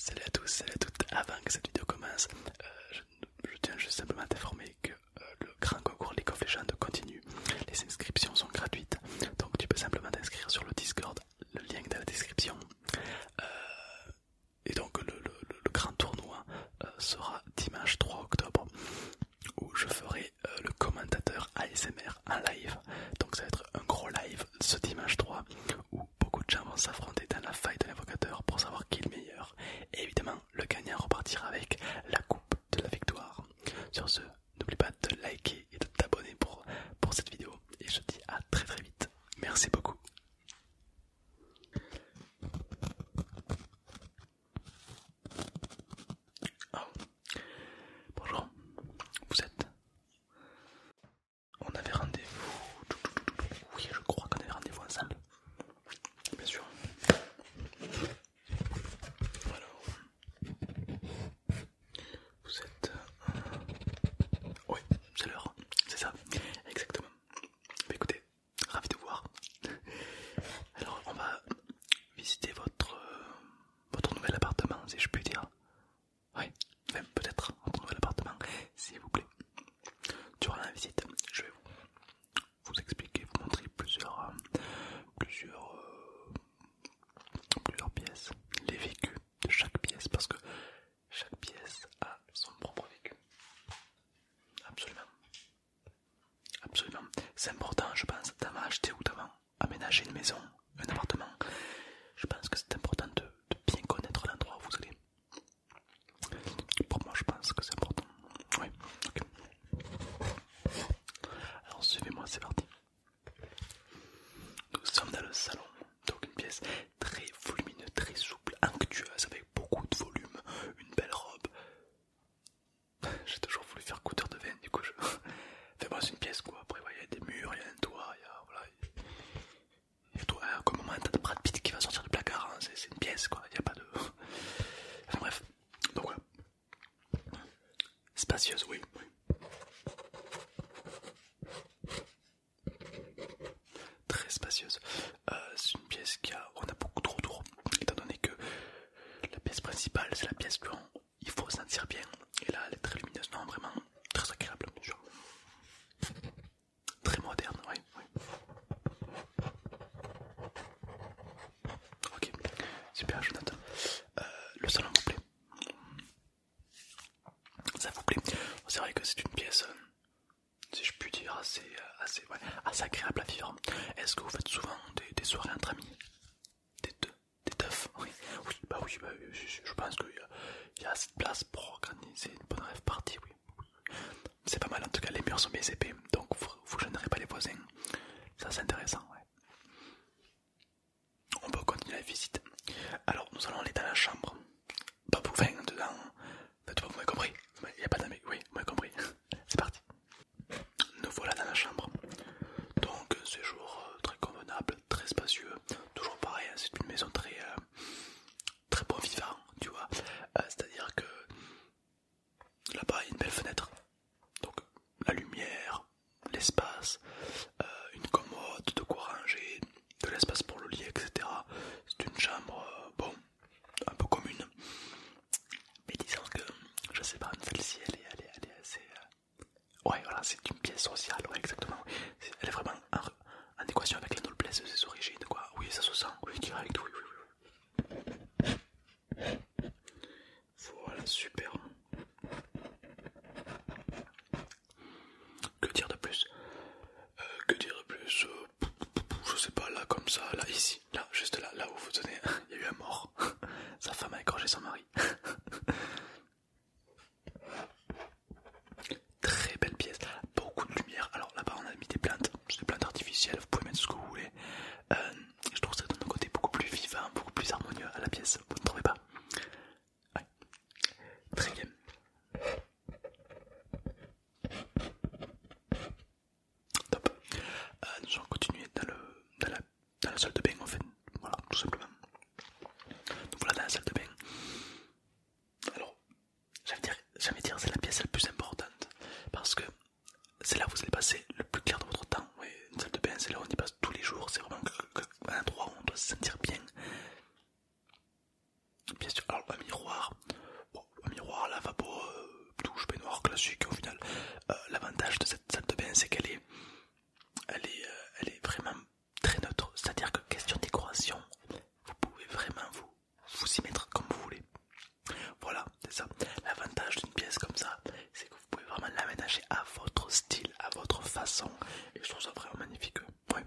Salut à tous, salut à toutes. Avant que cette vidéo commence, je tiens juste simplement à t'informer que le grand concours League of Legends continue. Les inscriptions sont gratuites, donc tu peux simplement t'inscrire sur le Discord, le lien est dans la description. Et donc le grand tournoi sera dimanche 3 octobre, où je ferai le commentateur ASMR en live. Donc ça va être un gros live ce dimanche 3, où beaucoup de gens vont s'affronter dans la faille de l'invocateur pour savoir qui est le meilleur. Et évidemment, le gagnant repartira avec la coupe de la victoire. Sur ce, n'oublie pas de liker et de t'abonner pour cette vidéo. Et je te dis à très très vite. Merci beaucoup. Oh. Bonjour, vous êtes... On avait rendez-vous... Oui, je crois qu'on avait rendez-vous ensemble. Bien sûr. Alors, vous êtes... Oui, c'est l'heure, c'est ça, exactement. Mais écoutez, ravi de vous voir. Alors, on va visiter votre nouvel appartement, si je puis dire. Oui, enfin, peut-être votre nouvel appartement, s'il vous plaît. Durant la visite, je vais vous expliquer, vous montrer plusieurs pièces, les vécus de chaque pièce, parce que chaque pièce a son propre vécu. Absolument. Absolument. C'est important, je pense, d'avoir acheté ou d'avoir aménagé une maison, un appartement. Je pense que c'est important de bien connaître l'endroit où vous allez. Pour moi, je pense que c'est important. Oui, ok. Alors, suivez-moi, c'est parti. Nous sommes dans le salon, donc une pièce très volumineuse, très souple, onctueuse, avec beaucoup de volume, une belle robe. J'ai toujours voulu faire coudeur de veine, du coup Enfin bon, c'est une pièce quoi, après il y a des murs, il y a un toit, il y a... Voilà. Et toi, comme au moment t'as de Brad Pitt qui va sortir du placard, hein, c'est une pièce quoi, il n'y a pas de... Enfin bref, donc voilà. Spacieuse, oui, oui. Très spacieuse. C'est une pièce on a beaucoup trop autour, étant donné que la pièce principale c'est la pièce où il faut se sentir bien. Et là elle est très lumineuse, non vraiment très agréable, bien sûr. Très moderne, oui, oui. Ok, super, je note. Le salon vous plaît? Ça vous plaît? C'est vrai que c'est une pièce, si je puis dire, assez agréable à vivre. Est-ce que vous faites souvent des soirées entre amis? Des teufs? Oui, oui, je pense qu'il y a assez de place pour organiser une bonne rêve party, oui. C'est pas mal, en tout cas les murs sont bien épais, donc vous gênerez pas les voisins. Ça c'est intéressant, ouais. On peut continuer la visite. Alors nous allons aller dans la chambre. Pas pour enfin dedans. Vous m'avez compris. Il n'y a pas d'amis. Oui, vous m'avez compris. C'est parti. Nous voilà dans la chambre. Donc séjour très convenable, très spacieux. Toujours pareil, hein, c'est une maison très bon vivant, tu vois. C'est-à-dire que là-bas il y a une belle fenêtre. Donc la lumière, l'espace, une commode, de quoi ranger, de l'espace pour le lit, etc. C'est une chambre, bon, un peu commune. Mais disons que, je sais pas, celle-ci elle est assez... Ouais, voilà, c'est une pièce sociale, ouais, exactement. Oui. Elle est vraiment en équation avec la noblesse de ses origines, quoi. Oui, ça se sent, oui, direct, oui, oui, oui. Voilà, super. Que dire de plus? Que dire de plus? Je sais pas, là, comme ça, là, ici, là, juste là, là où vous tenez, il y a eu un mort. Sa femme a égorgé son mari. Très belle pièce, beaucoup de lumière. Alors là-bas on a mis des plantes, c'est des plantes artificielles, vous pouvez mettre ce que vous voulez. Je trouve ça donne un côté beaucoup plus vivant, beaucoup plus harmonieux à la pièce, vous ne trouvez pas? Ouais, très bien. Top. Nous allons continuer dans la salle de bain en fait, voilà, tout simplement. Donc voilà dans la salle de bain. bien sûr. Alors un miroir, bon, un miroir, lavabo, douche, baignoire classique au final. L'avantage de cette salle de bain, c'est elle est vraiment très neutre. C'est-à-dire que question décoration, vous pouvez vraiment vous y mettre comme vous voulez. Voilà, c'est ça. L'avantage d'une pièce comme ça, c'est que vous pouvez vraiment l'aménager à votre style, à votre façon. Et je trouve ça vraiment magnifique. Ouais.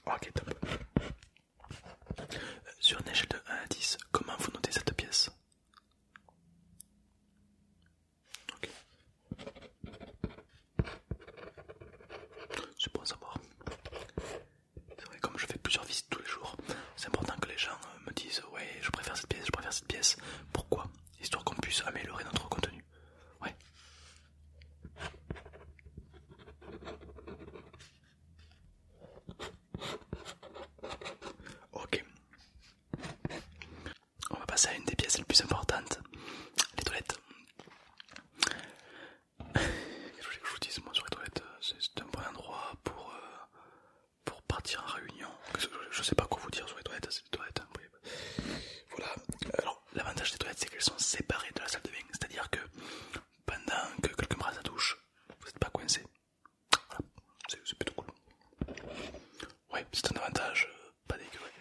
Ok, top. Sur une échelle de 1 à 10, comment vous notez cette pièce? Ok, c'est bon à savoir. C'est vrai, comme je fais plusieurs visites tous les jours, c'est important que les gens me disent ouais, je préfère cette pièce, je préfère cette pièce. Pourquoi? Histoire qu'on puisse améliorer notre contenu. Ouais. Ok. On va passer à une des pièces les plus importantes, les toilettes. Qu'est-ce que je vous dise, moi sur les toilettes, c'est un bon endroit pour partir en réunion. Je sais pas quoi vous dire sur les toilettes, c'est les toilettes. Hein, voilà. Alors, l'avantage des toilettes, c'est qu'elles sont séparées de la salle de bain. C'est-à-dire que pendant que quelqu'un prend sa douche, vous n'êtes pas coincé. Voilà, c'est plutôt cool. Ouais, c'est un avantage pas dégueu. Ouais.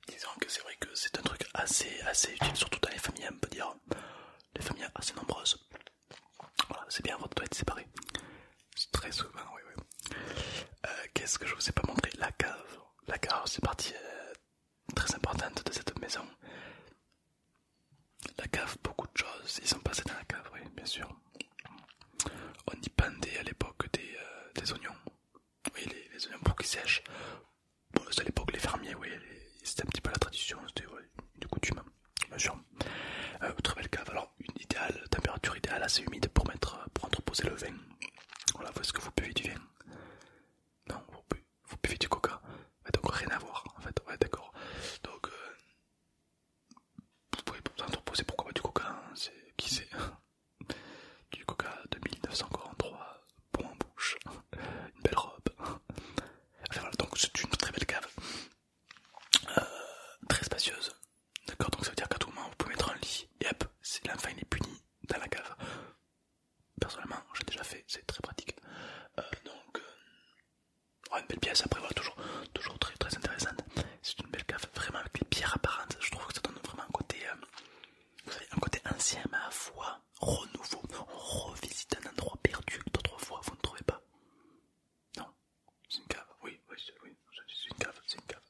Disons que c'est vrai que c'est un truc assez utile, surtout dans les familles, on peut dire, les familles assez nombreuses. Voilà, c'est bien votre toilette séparée. C'est très souvent, oui, oui. Qu'est-ce que je vous ai pas montré? La cave. La cave, c'est partie très importante de cette maison. La cave, beaucoup de choses, ils sont passés dans la cave, oui, bien sûr. On y pendait à l'époque des oignons. Oui, les oignons pour qu'ils sèchent. Bon, c'est à l'époque les fermiers, oui, c'était un petit peu la tradition, c'était ouais, une coutume, bien sûr. Très belle cave, alors une idéale, température idéale, assez humide pour entreposer le vin. Voilà, est-ce que vous buvez du vin? Non, vous buvez du coca. Ouais, donc rien à voir, en fait, ouais, d'accord. Donc, vous pouvez vous entreposer, pourquoi pas du coca, hein, qui sait? Du coca de 1943, bon en bouche, une belle robe. Enfin voilà, donc c'est une très belle cave, très spacieuse. D'accord, donc ça veut dire qu'à tout moment vous pouvez mettre un lit et hop, l'enfant il est puni dans la cave. Personnellement, j'ai déjà fait, c'est très pratique. Ouais, une belle pièce, après voilà, toujours très très intéressante. C'est une belle cave, vraiment avec les pierres apparentes. Je trouve que ça donne vraiment un côté, vous savez, un côté ancien, mais à la fois renouveau. On revisite un endroit perdu que d'autres fois vous ne trouvez pas. Non, c'est une cave, oui, c'est une cave, c'est une cave.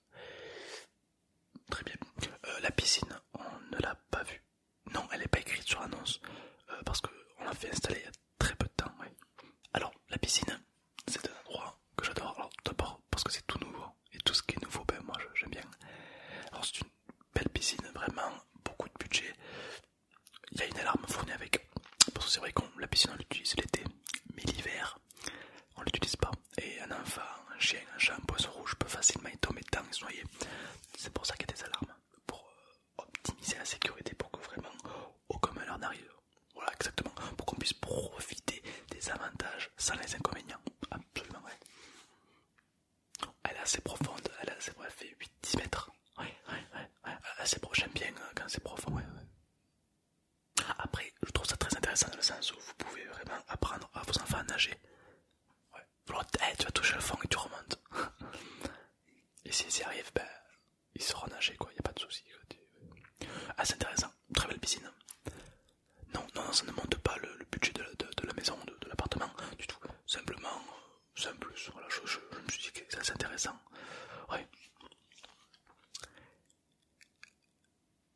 Très bien. La piscine, on ne l'a pas vue. Non, elle n'est pas écrite sur l'annonce, parce qu'on l'a fait installer il y a très peu de temps, oui. Alors, la piscine, c'est un endroit que j'adore. Alors, d'abord, parce que c'est tout nouveau. Et tout ce qui est nouveau, ben moi j'aime bien. Alors, c'est une belle piscine, vraiment, beaucoup de budget. Il y a une alarme fournie avec. Parce que c'est vrai que la piscine, on l'utilise l'été. Mais l'hiver, on l'utilise pas. Et un enfant, un chien, un chat, un poisson rouge peut facilement y tomber dedans et se noyer. C'est pour ça qu'il y a des alarmes. Pour optimiser la sécurité, pour que vraiment aucun malheur n'arrive. Voilà, exactement. Pour qu'on puisse profiter des avantages sans les inconvénients. Absolument, ouais. Elle est assez profonde, elle fait 8-10 mètres. Ouais. Assez proche, j'aime bien quand c'est profond, ouais. Après, je trouve ça très intéressant dans le sens où vous pouvez vraiment apprendre à vos enfants à nager. Ouais. Alors, tu vas toucher le fond et tu remontes. Et s'ils y arrivent, ben, ils sauront nager, quoi, y a pas de souci. Ah, c'est intéressant, très belle piscine. Non, ça ne monte pas le budget de la maison, de l'appartement, du tout. Simplement, c'est un plus. Voilà, je me suis dit que c'est assez intéressant. Ouais.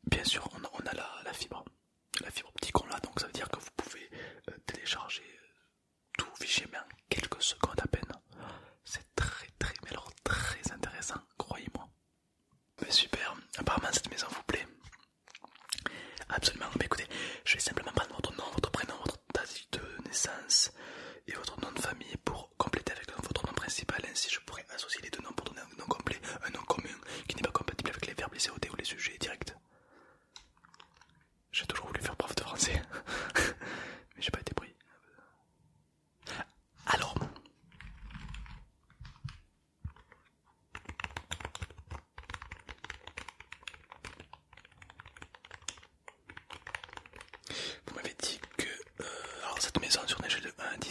Bien sûr, on a la fibre. La fibre optique, on l'a, donc ça veut dire que vous pouvez télécharger tout fichier, mais en quelques secondes à peine. C'est très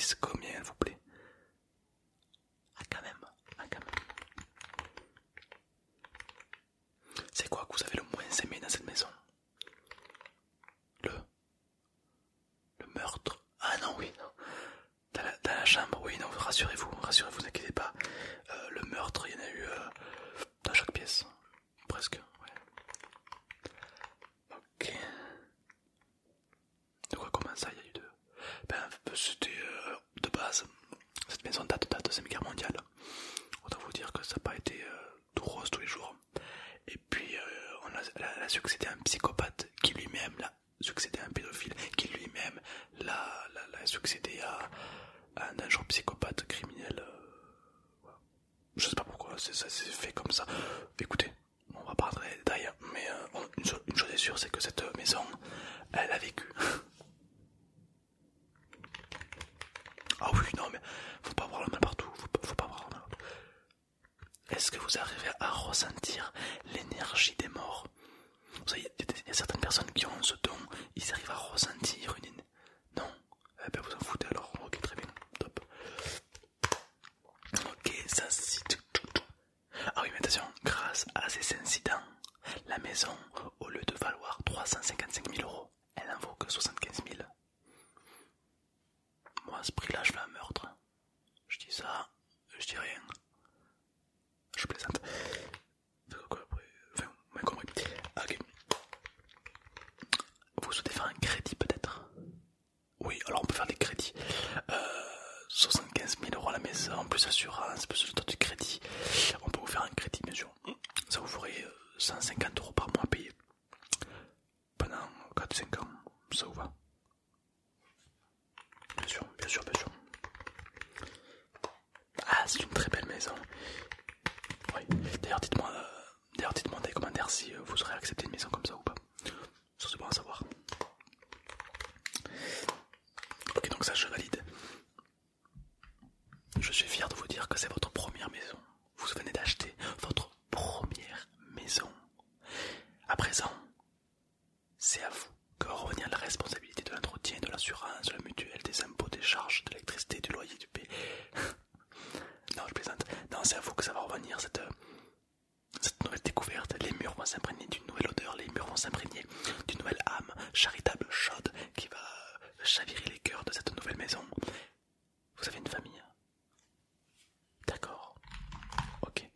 10, combien elle vous plaît? Ah quand même, ah quand même. C'est quoi que vous avez le moins aimé dans cette maison? Le meurtre? Ah non, oui, non. Dans la chambre, oui, non, rassurez-vous, vous inquiétez pas. Le meurtre, il y en a eu dans chaque pièce, presque, ouais. Ok. De quoi, comment ça, il y a eu deux? Ben, c'était de base, cette maison date de la Deuxième Guerre mondiale. Autant vous dire que ça n'a pas été tout rose tous les jours. Et puis, elle a succédé à un psychopathe qui lui-même l'a succédé à un pédophile, qui lui-même l'a succédé à un dangereux psychopathe criminel. Voilà. Je sais pas pourquoi, ça s'est fait comme ça. Écoutez, on va pas rentrer dans les détails, mais une chose est sûre, c'est que cette maison, elle a vécu. Ah oui, non, mais faut pas voir le mal partout, faut pas voir le mal partout. Est-ce que vous arrivez à ressentir l'énergie des morts? Vous savez, il y a certaines personnes qui ont ce don, ils arrivent à ressentir une... Non? Eh ben vous en foutez alors, ok, très bien, top. Ok, ça c'est... Ah oui, mais attention, grâce à ces incidents, la maison, au lieu de valoir 355 000 euros, elle en vaut que 75 000. Moi, à ce prix-là, je fais un meurtre. Je dis ça, je dis rien. Je plaisante. Enfin, vous m'avez compris. Ok. Vous souhaitez faire un crédit peut-être? Oui, alors on peut faire des crédits. 75 000 euros à la maison, plus assurance, plus le taux de crédit. On peut vous faire un crédit, bien sûr. Ça vous ferait 150 euros par mois à payer. Pendant 4-5 ans, ça vous va? Bien sûr, bien sûr, bien sûr. Ah, c'est une très belle maison. Oui, d'ailleurs dites-moi dans les commentaires si vous aurez accepté une maison comme ça ou pas. Ça c'est bon à savoir. Ok, donc ça je valide. Je suis fier de vous dire que c'est votre première maison. Vous venez d'acheter votre première maison. À présent, c'est à vous que va revenir la responsabilité de l'entretien, de l'assurance, de la mutuelle, des impôts, des charges, de l'électricité, du loyer, du paie. Non, je plaisante. Non, c'est à vous que ça va revenir, cette nouvelle découverte. Les murs vont s'imprégner d'une nouvelle odeur, les murs vont s'imprégner d'une nouvelle âme charitable, chaude, qui va chavirer les cœurs de cette nouvelle maison. Vous avez une famille? D'accord. Ok.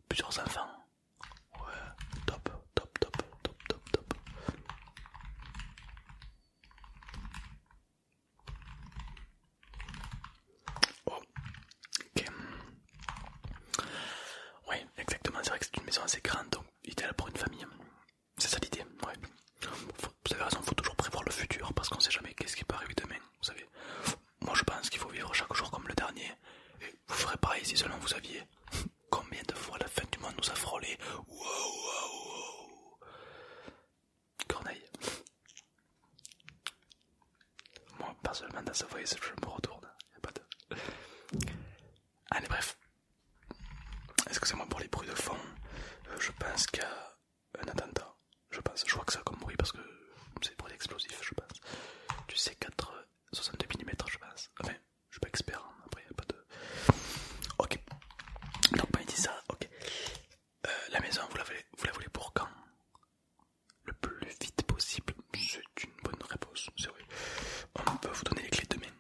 Plusieurs enfants? Ouais. Top, top, top, top, top, top. Oh. Ok. Oui, exactement. C'est vrai que c'est une maison assez grande, donc idéal pour une famille. C'est ça l'idée, ouais. Vous avez raison, il faut toujours prévoir le futur parce qu'on sait jamais qu'est-ce qui peut arriver demain. Vous savez, moi je pense qu'il faut vivre chaque jour comme le dernier. Et vous ferez pareil si seulement vous saviez combien de fois la fin du monde nous a frôlé. Wow, wow, wow. Corneille. Moi, personnellement, dans ce voyage, je me retourne. Y a pas de... Allez, bref. Excusez-moi pour les bruits de fond. Je pense qu'il y a un attentat. Je vois que ça a comme bruit parce que c'est des bruits explosifs, je pense. Du C4 62 mm, je pense. Enfin, je suis pas expert, hein. Après, y a pas de... Ok. Donc, ben, il dit ça, ok. La maison, vous la voulez pour quand? Le plus vite possible. C'est une bonne réponse, c'est vrai. On peut vous donner les clés demain.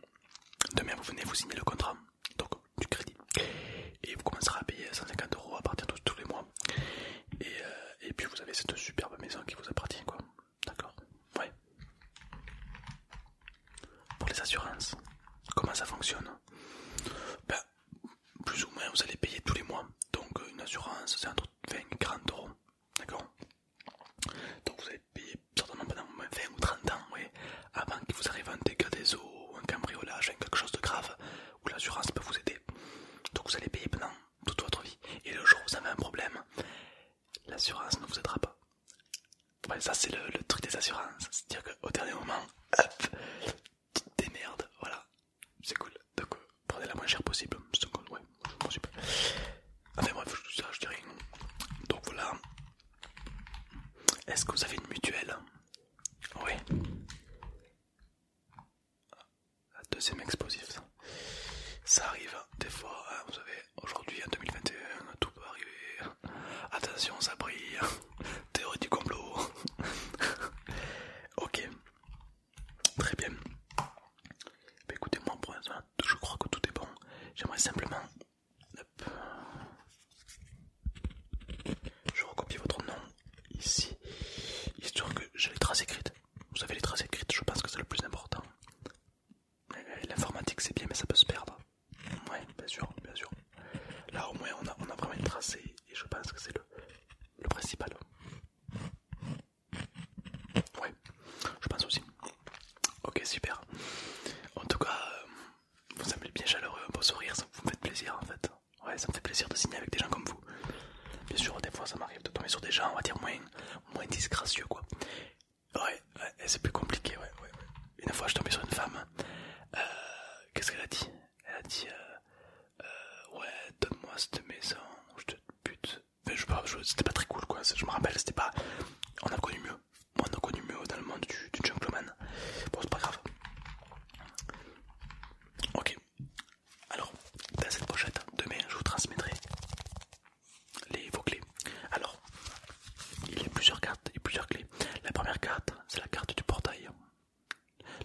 Demain, vous venez, vous signez le contrat, donc du crédit. Et vous commencerez à payer 150 euros à partir de tous les mois. Et puis vous avez cette superbe maison qui vous appartient, quoi. D'accord? Ouais. Pour les assurances, comment ça fonctionne? Ben, plus ou moins, vous allez payer tous les mois. Donc une assurance, c'est entre 20 et 40 euros. D'accord? Donc vous allez payer certainement pendant 20 ou 30 ans, oui, avant qu'il vous arrive un dégât des eaux, un cambriolage, quelque chose de grave, où l'assurance peut vous aider. Donc vous allez payer pendant toute votre vie. Et le jour où vous avez un problème, l'assurance ne vous aidera pas. Ouais, ça c'est le truc des assurances. C'est-à-dire qu'au dernier moment, hop, tu te démerdes, voilà. C'est cool. Donc prenez la moins chère possible. C'est cool, ouais, possible. Enfin bref, je dis rien. Donc voilà. Est-ce que vous avez une mutuelle? Oui. Deuxième explosif. fois ça m'arrive de tomber sur des gens, on va dire moins disgracieux quoi. Ouais, c'est plus compliqué, ouais. Une fois je suis tombé sur une femme, qu'est-ce qu'elle a dit? Elle a dit, ouais, donne-moi cette maison, je te bute. Enfin, c'était pas très cool quoi, je me rappelle, c'était pas... On a connu mieux, dans le monde du gentleman. Bon, c'est pas grave. Ok, alors, dans cette pochette, demain je vous transmettrai vos clés. Alors, il y a plusieurs cartes et plusieurs clés. La première carte, c'est la carte du portail.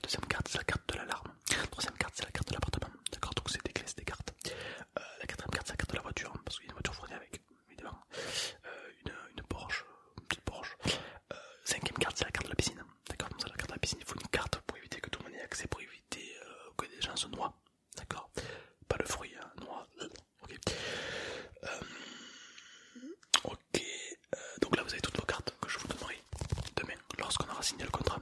Deuxième carte, c'est la carte de l'alarme. Troisième carte, c'est la carte de l'appartement. D'accord, donc c'est des clés, c'est des cartes. La quatrième carte, c'est la carte de la voiture, parce qu'il y a une voiture fournie avec, évidemment. Une Porsche, une petite Porsche. Cinquième carte, c'est la carte de la piscine. D'accord, donc c'est la carte de la piscine. Il faut une carte pour éviter que tout le monde ait accès, pour éviter que des gens se noient. D'accord, pas le fruit, hein, noix. Ok. Ok, donc là vous avez toutes vos cartes que je vous donnerai demain lorsqu'on aura signé le contrat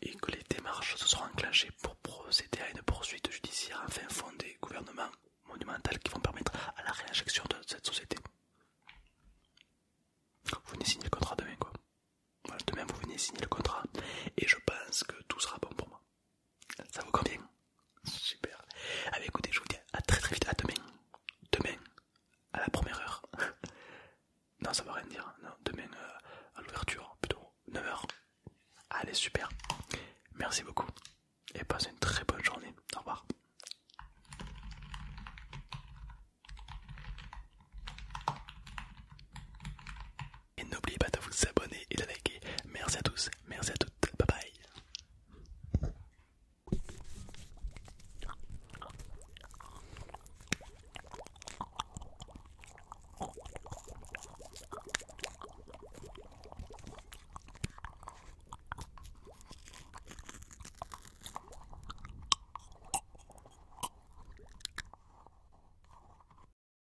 et que les démarches se seront enclenchées pour procéder à une poursuite judiciaire enfin fondée gouvernement monumental qui vont permettre à la réinjection de cette société. Vous venez signer le contrat demain quoi. Voilà, demain vous venez signer le contrat et je pense que tout sera bon pour moi. Ça vous convient? Super. Allez écoutez, je vous dis à très très vite, à demain. Demain, à la première heure. Non, ça veut rien dire. Non, demain à l'ouverture, plutôt 9h. Allez, super. Merci beaucoup. Et passez une très bonne journée. Au revoir. Et n'oubliez pas de vous abonner et de liker. Merci à tous. Merci à toutes.